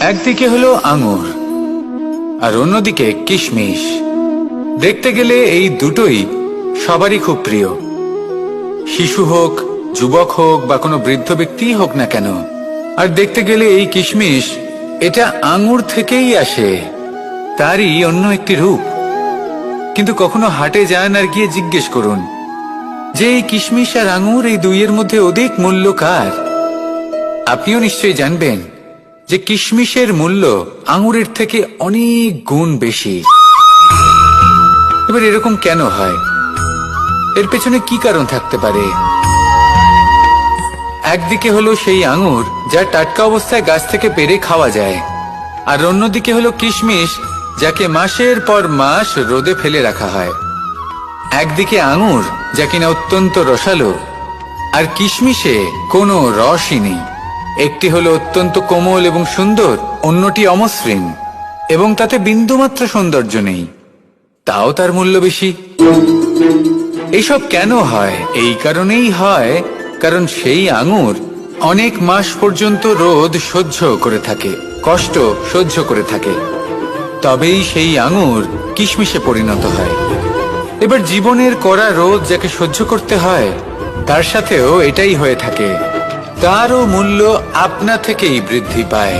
একদিকে হলো আঙুর আর অন্যদিকে কিশমিশ। দেখতে গেলে এই দুটোই সবারই খুব প্রিয়, শিশু হোক, যুবক হোক বা কোনো বৃদ্ধ ব্যক্তি হোক না কেন। আর দেখতে গেলে এই কিশমিশ এটা আঙুর থেকেই আসে, তারই অন্য একটি রূপ। কিন্তু কখনো হাটে যান আর গিয়ে জিজ্ঞেস করুন যে এই কিশমিশ আর আঙুর এই দুইয়ের মধ্যে অধিক মূল্য কার। আপনিও নিশ্চয়ই জানবেন যে কিশমিশের মূল্য আঙুরের থেকে অনেক গুণ বেশি। এবার এরকম কেন হয়? এর পেছনে কি কারণ থাকতে পারে? একদিকে হলো সেই আঙুর যা টাটকা অবস্থায় গাছ থেকে পেড়ে খাওয়া যায়, আর অন্যদিকে হলো কিশমিশ যাকে মাসের পর মাস রোদে ফেলে রাখা হয়। একদিকে আঙুর যা কিনা অত্যন্ত রসালো, আর কিশমিশে কোনো রসই নেই। একটি হলো অত্যন্ত কোমল এবং সুন্দর, অন্যটি অমসৃণ এবং তাতে বিন্দুমাত্র সৌন্দর্য নেই, তাও তার মূল্য বেশি। এইসব কেন হয়? এই কারণেই হয় কারণ সেই আঙুর অনেক মাস পর্যন্ত রোদ সহ্য করে থাকে, কষ্ট সহ্য করে থাকে, তবেই সেই আঙুর কিশমিশে পরিণত হয়। এবার জীবনের কড়া রোদ যাকে সহ্য করতে হয়, তার সাথেও এটাই হয়ে থাকে, তারও মূল্য আপনা থেকেই বৃদ্ধি পায়।